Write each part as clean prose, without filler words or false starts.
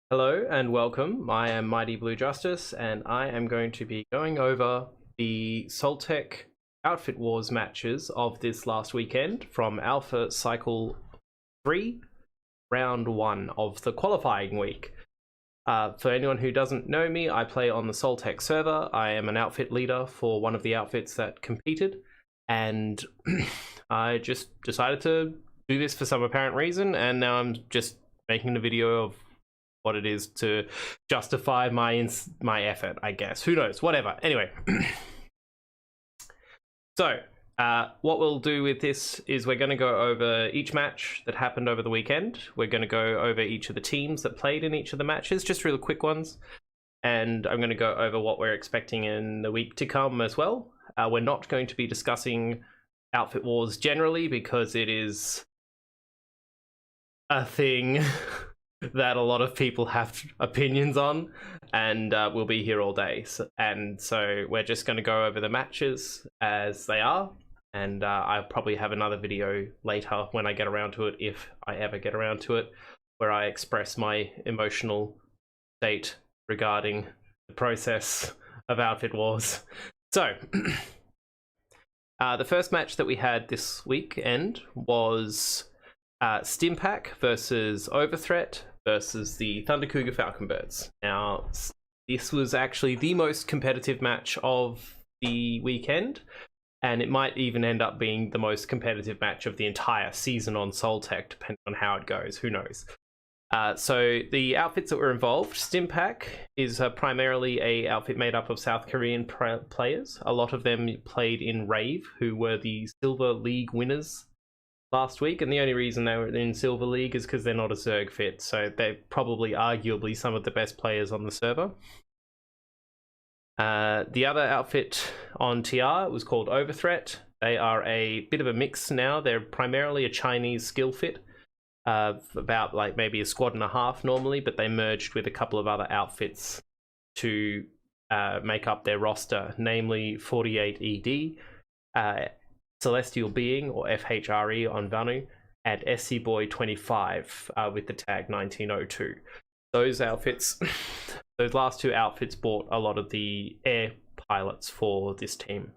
Hello and welcome. I am Mighty Blue Justice, and I am going to be going over the Soltech Outfit Wars matches of this last weekend from Alpha Cycle 3, Round 1 of the qualifying week. For anyone who doesn't know me, I play on the Soltech server. I am an outfit leader for one of the outfits that competed, and I just decided to do this for some apparent reason, and now I'm just making a video of what it is to justify my effort, I guess. Who knows? Whatever. Anyway. So, what we'll do with this is we're going to go over each match that happened over the weekend. We're going to go over each of the teams that played in each of the matches, just really quick ones. And I'm going to go over what we're expecting in the week to come as well. We're not going to be discussing Outfit Wars generally because it is a thing that a lot of people have opinions on, and we'll be here all day. So we're just going to go over the matches as they are, and I'll probably have another video later when I get around to it, if I ever get around to it, where I express my emotional state regarding the process of Outfit Wars. So, the first match that we had this weekend was Stimpack versus Overthreat versus the Thunder Cougar Falconbirds. Now, this was actually the most competitive match of the weekend, and it might even end up being the most competitive match of the entire season on Soltech, depending on how it goes. Who knows? So the outfits that were involved, Stimpack is primarily a outfit made up of South Korean players. A lot of them played in Rave, who were the Silver League winners last week, and the only reason they were in Silver League is because they're not a Zerg fit, so they're probably arguably some of the best players on the server. The other outfit on TR was called Overthreat. They are a bit of a mix now. They're primarily a Chinese skill fit, about like maybe a squad and a half normally, but they merged with a couple of other outfits to make up their roster, namely 48 ED, Celestial Being, or FHRE on Vanu, and SC Boy 25 with the tag 1902. Those outfits, those last two outfits bought a lot of the air pilots for this team.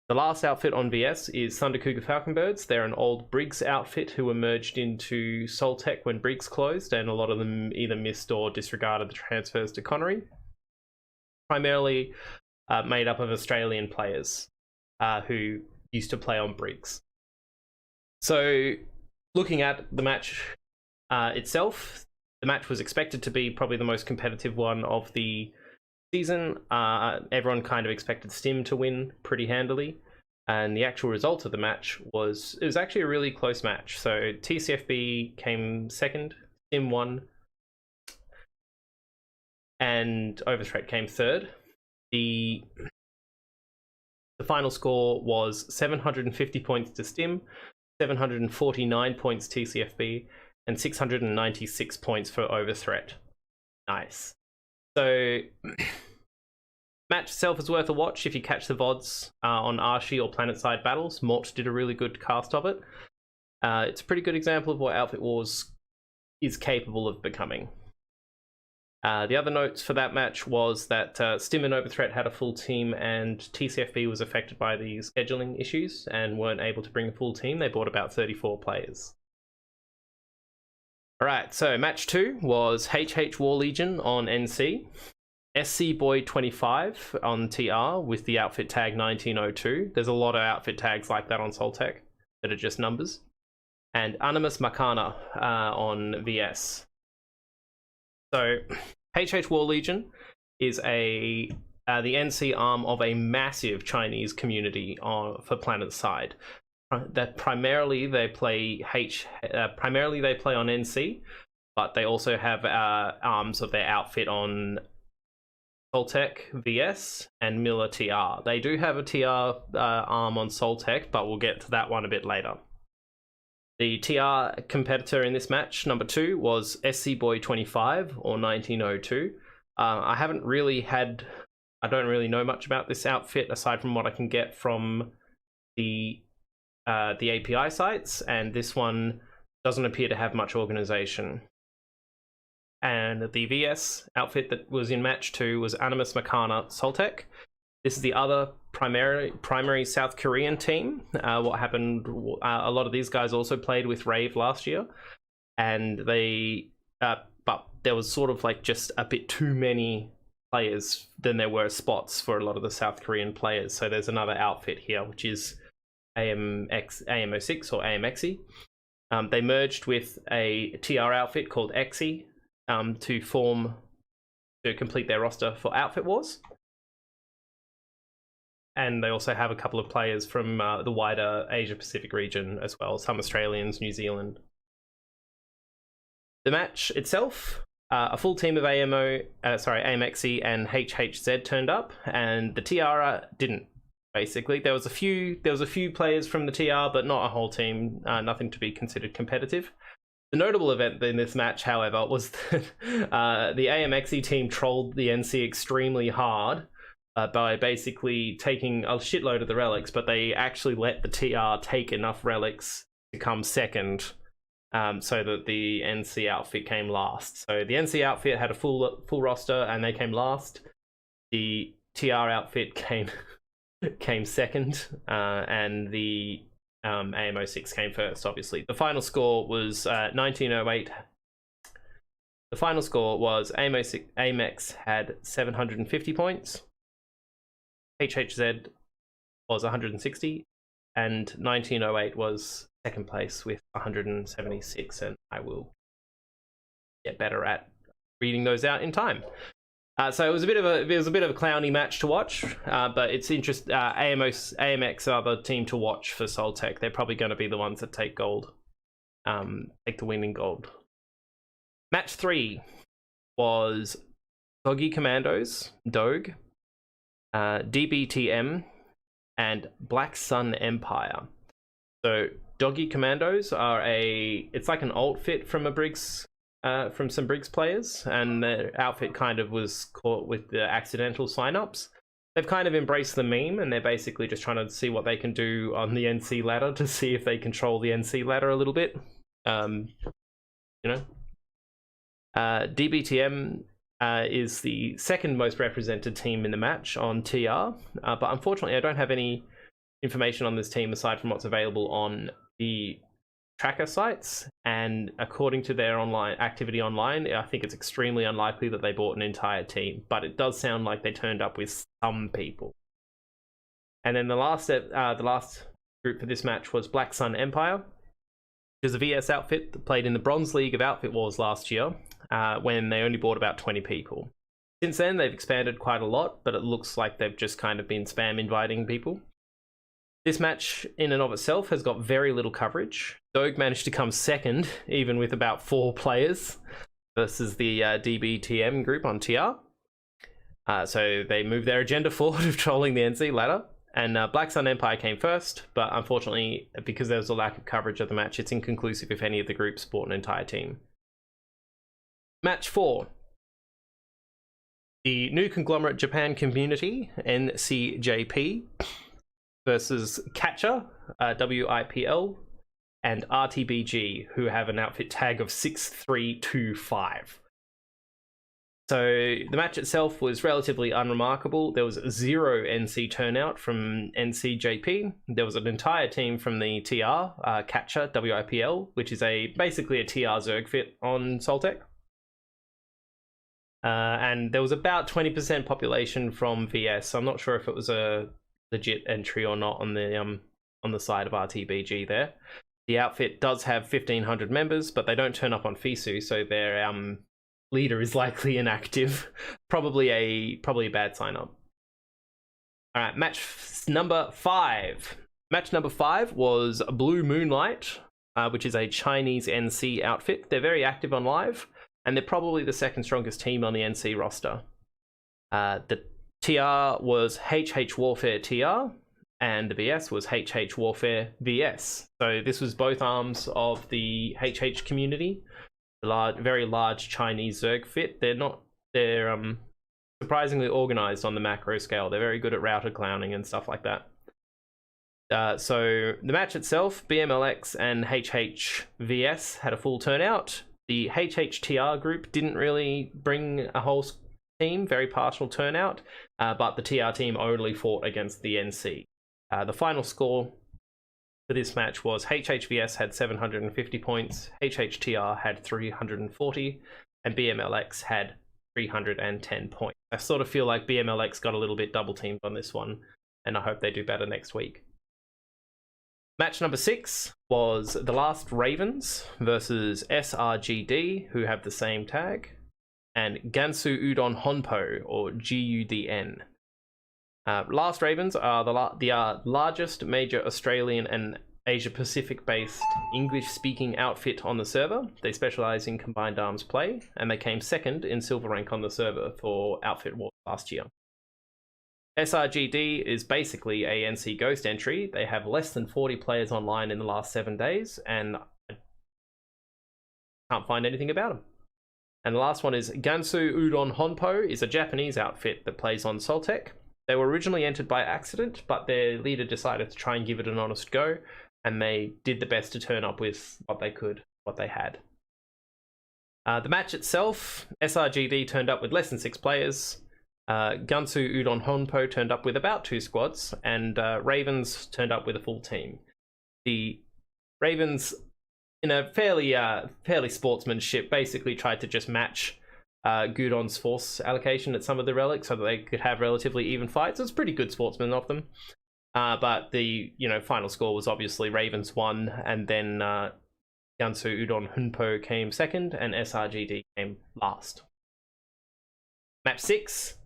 The last outfit on VS is Thunder Cougar Falconbirds. They're an old Briggs outfit who were merged into Soltech when Briggs closed, and a lot of them either missed or disregarded the transfers to Connery. Primarily made up of Australian players who used to play on Briggs. So, looking at the match itself, the match was expected to be probably the most competitive one of the season. Everyone kind of expected Stim to win pretty handily, and the actual result of the match was, it was actually a really close match. So TCFB came second, Stim won, and Overthreat came third. The final score was 750 points to Stim, 749 points TCFB, and 696 points for Overthreat. Nice. So, match itself is worth a watch if you catch the VODs on Archie or Planetside Battles. Mort did a really good cast of it. It's a pretty good example of what Outfit Wars is capable of becoming. The other notes for that match was that Stim and Overthreat had a full team, and TCFB was affected by the scheduling issues and weren't able to bring a full team. They bought about 34 players. Alright, so match 2 was HH War Legion on NC, SC Boy 25 on TR with the outfit tag 1902. There's a lot of outfit tags like that on Soltech that are just numbers. And Animus Makana on VS. So, HH War Legion is the NC arm of a massive Chinese community for Planetside. That primarily they play on NC, but they also have arms of their outfit on Soltech, VS, and Miller TR. They do have a TR arm on Soltech, but we'll get to that one a bit later. The TR competitor in this match, number 2, was SC Boy 25 or 1902. I don't really know much about this outfit aside from what I can get from the API sites, and this one doesn't appear to have much organization. and the VS outfit that was in match 2 was Animus Meccana Soltech. This is the other primary South Korean team. What happened, a lot of these guys also played with Rave last year, and they, but there was sort of like just a bit too many players than there were spots for a lot of the South Korean players. So there's another outfit here, which is AMO6 or AMXE. They merged with a TR outfit called XE to complete their roster for Outfit Wars. And they also have a couple of players from the wider Asia Pacific region as well, some Australians, New Zealand. The match itself, a full team of AMXE and Hhz turned up, and the TR didn't. Basically, there was a few players from the TR, but not a whole team. Nothing to be considered competitive. The notable event in this match, however, was that the AMXE team trolled the NC extremely hard by basically taking a shitload of the relics, but they actually let the TR take enough relics to come second, so that the NC outfit came last. So the NC outfit had a full roster, and they came last. The TR outfit came second, and the AMO6 came first, obviously. The final score was 1908. The final score was AMX had 750 points, Hhz was 160, and 1908 was second place with 176, and I will get better at reading those out in time. So it was a bit of a clowny match to watch, but it's interesting. AMX are the team to watch for Soltech. They're probably going to be the ones that take gold, take the winning gold. Match 3 was Doggy Commandos, Dog, DBTM, and Black Sun Empire. So Doggy Commandos are it's like an alt fit from a Briggs. From some Briggs players, and their outfit kind of was caught with the accidental signups. They've kind of embraced the meme, and they're basically just trying to see what they can do on the NC ladder to see if they control the NC ladder a little bit. DBTM is the second most represented team in the match on TR, but unfortunately I don't have any information on this team aside from what's available on the tracker sites, and according to their activity online, I think it's extremely unlikely that they bought an entire team, but it does sound like they turned up with some people. And then the last group for this match was Black Sun Empire, which is a VS outfit that played in the Bronze League of Outfit Wars last year, when they only bought about 20 people. Since then, they've expanded quite a lot, but it looks like they've just kind of been spam inviting people. This match in and of itself has got very little coverage. Dog managed to come second, even with about 4 players, versus the DBTM group on TR. So they moved their agenda forward of trolling the NC ladder. And Black Sun Empire came first, but unfortunately, because there was a lack of coverage of the match, it's inconclusive if any of the groups bought an entire team. Match 4. The new conglomerate Japan Community, NCJP, versus Catcher, WIPL, and RTBG, who have an outfit tag of 6325. So the match itself was relatively unremarkable. There was 0 NC turnout from NCJP. There was an entire team from the TR, Catcher, WIPL, which is basically a TR Zerg fit on Soltech. And there was about 20% population from VS. I'm not sure if it was a legit entry or not on the side of RTBG there. The outfit does have 1,500 members, but they don't turn up on FISU, so their leader is likely inactive. Probably a bad sign up. All right, match number 5. Match number 5 was Blue Moonlight, which is a Chinese NC outfit. They're very active on live, and they're probably the second strongest team on the NC roster. The TR was HH Warfare TR, and the VS was HH Warfare VS. So this was both arms of the HH community, very large Chinese Zerg fit. They're surprisingly organized on the macro scale. They're very good at router clowning and stuff like that. So the match itself, BMLX and HHVS had a full turnout. The HHTR group didn't really bring a whole team, very partial turnout, but the TR team only fought against the NC. The final score for this match was HHVS had 750 points, HHTR had 340, and BMLX had 310 points. I sort of feel like BMLX got a little bit double teamed on this one, and I hope they do better next week. Match number 6 was The Last Ravens versus SRGD, who have the same tag, and Gansu Udon Honpo, or GUDN. Last Ravens are the largest major Australian and Asia-Pacific based English-speaking outfit on the server. They specialize in combined arms play, and they came second in silver rank on the server for Outfit War last year. SRGD is basically a NC Ghost entry. They have less than 40 players online in the last 7 days, and I can't find anything about them. And the last one is Gansu Udon Honpo, is a Japanese outfit that plays on Soltech. They were originally entered by accident, but their leader decided to try and give it an honest go, and they did the best to turn up with what they could, what they had. The match itself, SRGD turned up with less than 6 players. Gansu Udon Honpo turned up with about 2 squads, and Ravens turned up with a full team. The Ravens, in a fairly sportsmanship, basically tried to just match Gudon's force allocation at some of the relics so that they could have relatively even fights. It's pretty good sportsmen of them. But the final score was obviously Ravens won, and then Gansu Udon Honpo came second, and SRGD came last. Match 6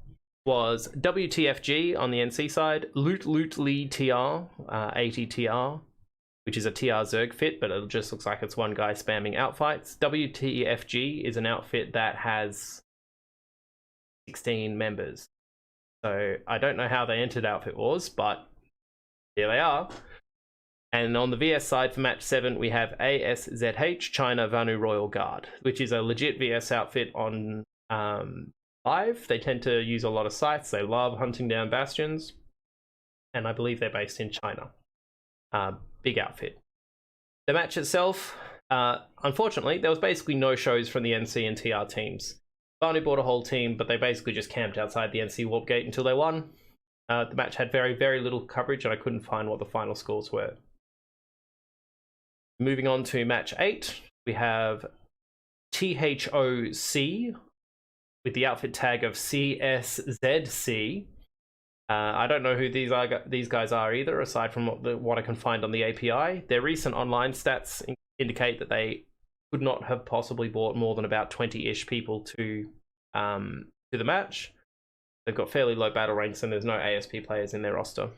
was WTFG on the NC side, Loot Lee TR, 80 TR, which is a TR Zerg fit, but it just looks like it's one guy spamming outfights. WTFG is an outfit that has 16 members. So I don't know how they entered Outfit Wars, but here they are. And on the VS side for match 7, we have ASZH, China Vanu Royal Guard, which is a legit VS outfit on live. They tend to use a lot of sites. They love hunting down bastions. And I believe they're based in China. Big outfit. The match itself, unfortunately, there was basically no shows from the NC and TR teams. Vanu bought a whole team, but they basically just camped outside the NC warp gate until they won. The match had very, very little coverage, and I couldn't find what the final scores were. Moving on to match 8, we have THOC with the outfit tag of CSZC. I don't know who these guys are either, aside from what I can find on the API. Their recent online stats indicate that they could not have possibly brought more than about 20-ish people to the match. They've got fairly low battle ranks, and there's no ASP players in their roster.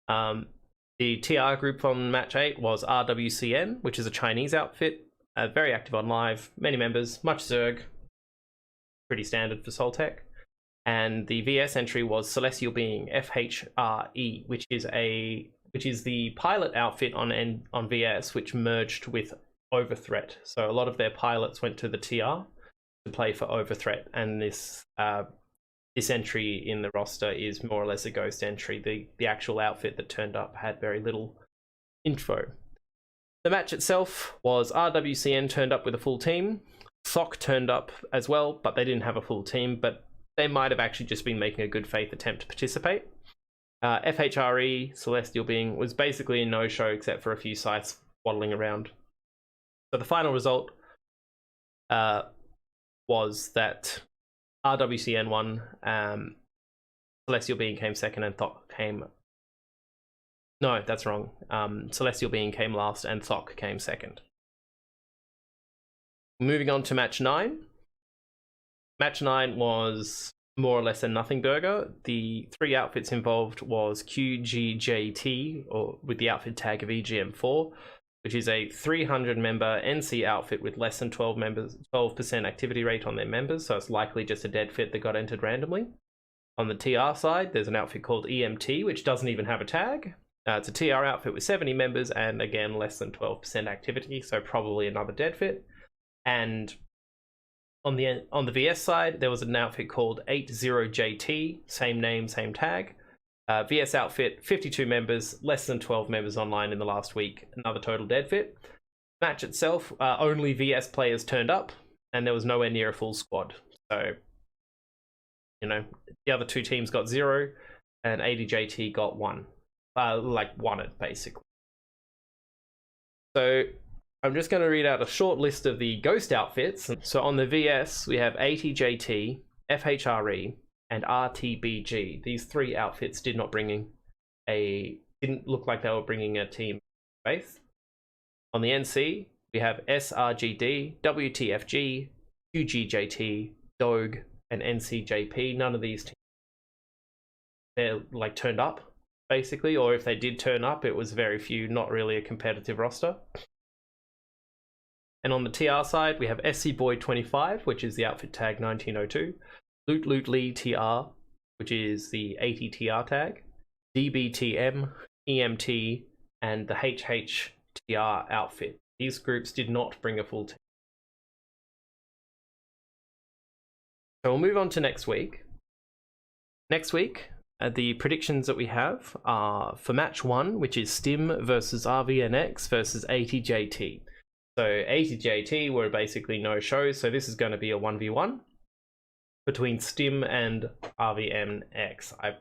The TR group on match 8 was RWCN, which is a Chinese outfit, very active on live, many members, much Zerg, pretty standard for Soltech. And the VS entry was Celestial Being, FHRE, which is the pilot outfit on VS, which merged with Overthreat. So a lot of their pilots went to the TR to play for Overthreat, and this entry in the roster is more or less a ghost entry. The actual outfit that turned up had very little info. The match itself was RWCN turned up with a full team. Throc turned up as well, but they didn't have a full team, but they might have actually just been making a good faith attempt to participate. FHRE, Celestial Being, was basically a no-show except for a few sites waddling around. So the final result was that RWCN won, Celestial Being came second, and Throc came... No, that's wrong. Celestial Being came last, and Throc came second. Moving on to match 9. Match 9 was more or less a nothing burger. The 3 outfits involved was QGJT, or with the outfit tag of EGM4, which is a 300-member NC outfit with less than 12% activity rate on their members, so it's likely just a dead fit that got entered randomly. On the TR side, there's an outfit called EMT, which doesn't even have a tag. It's a TR outfit with 70 members, and again, less than 12% activity, so probably another dead fit. And on the VS side, there was an outfit called 80JT, same name, same tag. VS outfit, 52 members, less than 12 members online in the last week, another total dead fit. Match itself, only VS players turned up, and there was nowhere near a full squad. So, you know, the other two teams got 0, and ADJT got 1. Like, won it, basically. So, I'm just going to read out a short list of the ghost outfits. So, on the VS, we have ATJT, FHRE, and RTBG. These 3 outfits didn't look like they were bringing a team faith. On the NC, we have SRGD, WTFG, QGJT, Dog, and NCJP. None of these teams, they're like turned up, basically, or if they did turn up, it was very few, not really a competitive roster. And on the TR side, we have SC Boy 25, which is the outfit tag 1902, Loot Loot Lee TR, which is the 80 TR tag, DBTM, EMT, and the HHTR outfit. These groups did not bring a full team. So we'll move on to next week. Next week, the predictions that we have are for match 1, which is Stim versus RVNX versus ATJT. So ATJT were basically no shows, so this is going to be a 1v1 between Stim and RVNX. I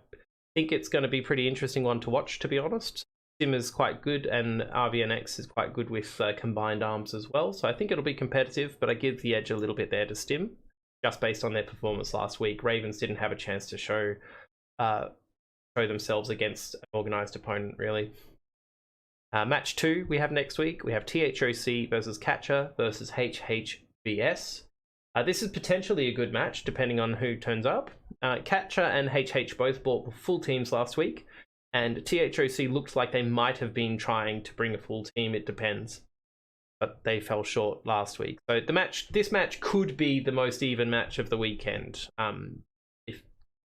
think it's going to be a pretty interesting one to watch, to be honest. Stim is quite good, and RVNX is quite good with combined arms as well, so I think it'll be competitive, but I give the edge a little bit there to Stim, just based on their performance last week. Ravens didn't have a chance to show themselves against an organised opponent, really. Match 2 we have next week. We have THOC versus Catcher versus Hhbs. This is potentially a good match, depending on who turns up. Catcher and HH both bought full teams last week, and THOC looked like they might have been trying to bring a full team. It depends, but they fell short last week. So this match could be the most even match of the weekend,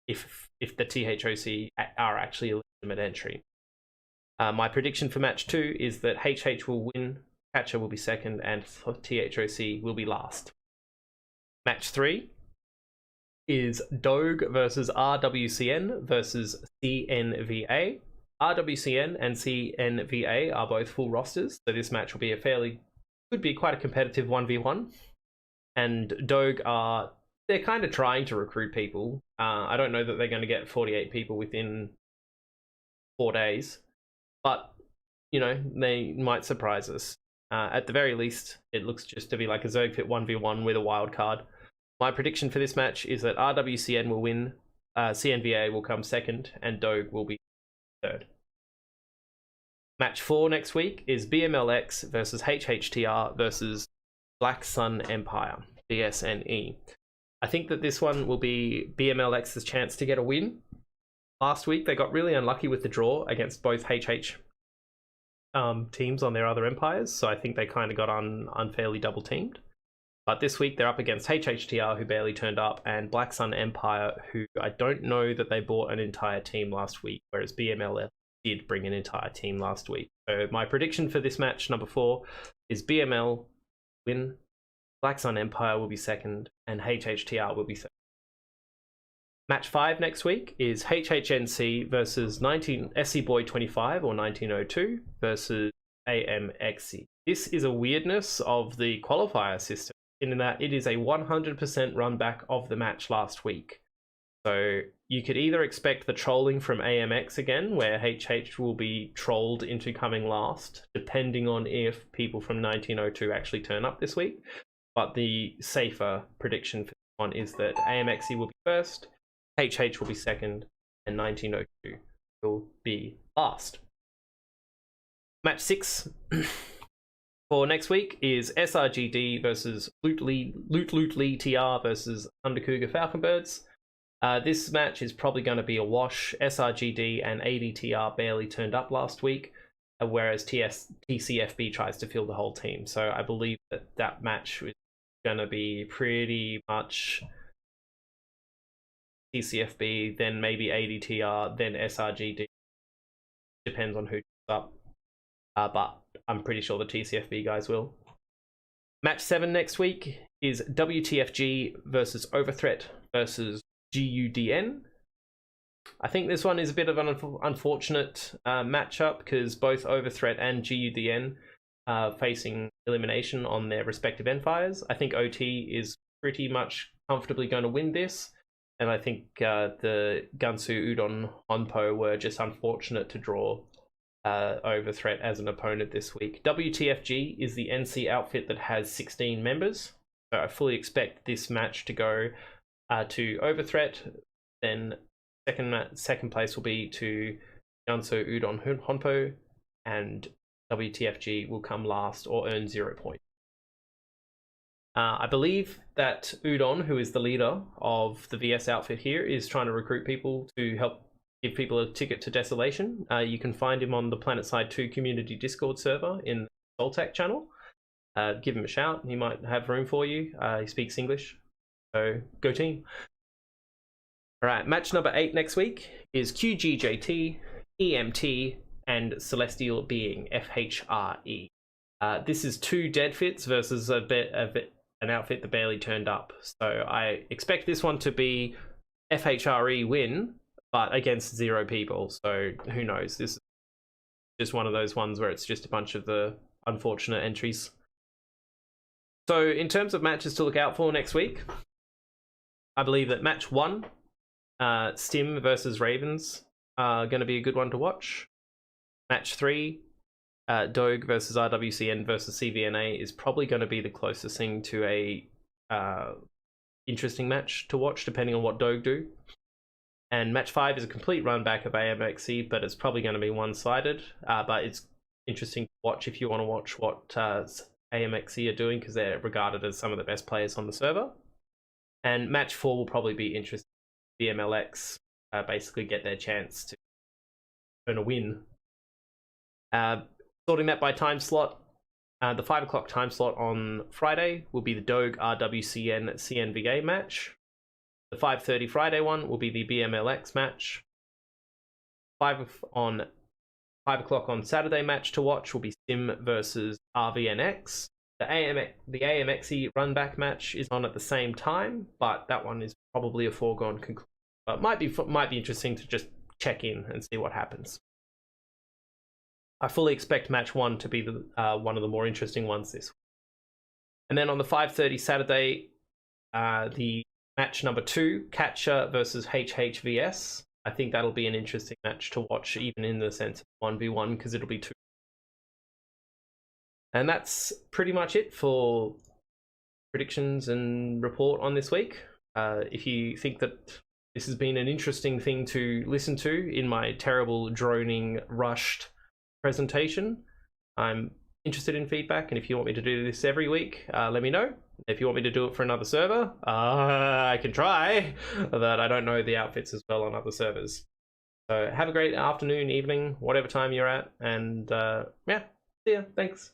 if the THOC are actually a legitimate entry. My prediction for match 2 is that HH will win, Catcher will be second, and THOC will be last. Match 3 is Dog versus RWCN versus CNVA. RWCN and CNVA are both full rosters, so this match will be could be quite a competitive 1v1. And Dog they're kind of trying to recruit people. I don't know that they're going to get 48 people within 4 days, but, you know, they might surprise us. At the very least, it looks just to be like a Zergfit 1v1 with a wild card. My prediction for this match is that RWCN will win, CNVA will come second, and Dog will be third. Match 4 next week is BMLX versus HHTR versus Black Sun Empire, BSNE. I think that this one will be BMLX's chance to get a win. Last week, they got really unlucky with the draw against both HH teams on their other empires, so I think they kind of got unfairly double-teamed. But this week, they're up against HHTR, who barely turned up, and Black Sun Empire, who I don't know that they bought an entire team last week, whereas BMLX did bring an entire team last week. So my prediction for this match, number 4, is BML win, Black Sun Empire will be second, and HHTR will be third. Match 5 next week is HHNC versus SC Boy 25 or 1902 versus AMXC. This is a weirdness of the qualifier system in that it is a 100% run back of the match last week. So you could either expect the trolling from AMX again, where HH will be trolled into coming last, depending on if people from 1902 actually turn up this week. But the safer prediction for this one is that AMXC will be first, HH will be second, and 1902 will be last. Match 6 for next week is SRGD versus Loot Lee TR versus Undercougar Falconbirds. This match is probably going to be a wash. SRGD and ADTR barely turned up last week, whereas TCFB tries to fill the whole team. So I believe that match is going to be pretty much TCFB, then maybe ADTR, then SRGD. Depends on who turns up. But I'm pretty sure the TCFB guys will. Match 7 next week is WTFG versus Overthreat versus GUDN. I think this one is a bit of an unfortunate matchup because both Overthreat and GUDN facing elimination on their respective Endfires. I think OT is pretty much comfortably going to win this, and I think the Gunsu Udon Honpo were just unfortunate to draw Overthreat as an opponent this week. WTFG is the NC outfit that has 16 members, so I fully expect this match to go to Overthreat. Then second place will be to Gunsu Udon Honpo, and WTFG will come last or earn 0 points. I believe that Udon, who is the leader of the VS outfit here, is trying to recruit people to help give people a ticket to Desolation. You can find him on the PlanetSide 2 community Discord server in the Soltech channel. Give him a shout. He might have room for you. He speaks English. So go team. All right, match number 8 next week is QGJT, EMT, and Celestial Being, FHRE. This is 2 dead fits versus an outfit that barely turned up. So I expect this one to be FHRE win, but against 0 people. So who knows? This is just one of those ones where it's just a bunch of the unfortunate entries. So in terms of matches to look out for next week, I believe that match 1, Stim versus Ravens, are going to be a good one to watch. Match 3, Dog versus RWCN versus CVNA is probably going to be the closest thing to a interesting match to watch, depending on what Dog do. And match 5 is a complete run back of AMXE, but it's probably going to be one-sided. But it's interesting to watch if you want to watch what AMXE are doing, because they're regarded as some of the best players on the server. And match 4 will probably be interesting. BMLX basically get their chance to earn a win. Sorting that by time slot, the 5 o'clock time slot on Friday will be the Dog RWCN CNVA match. The 5:30 Friday one will be the BMLX match. 5 o'clock on Saturday match to watch will be Sim versus RVNX. The AMXE run back match is on at the same time, but that one is probably a foregone conclusion. But might be interesting to just check in and see what happens. I fully expect match 1 to be the one of the more interesting ones this week. And then on the 5:30 Saturday, the match number 2, Catcher versus Hhbs. I think that'll be an interesting match to watch, even in the sense of 1v1, because it'll be 2. And that's pretty much it for predictions and report on this week. If you think that this has been an interesting thing to listen to in my terrible, droning, rushed presentation, I'm interested in feedback, and if you want me to do this every week, let me know. If you want me to do it for another server, I can try, but I don't know the outfits as well on other servers. So have a great afternoon, evening, whatever time you're at, and yeah, see ya, thanks.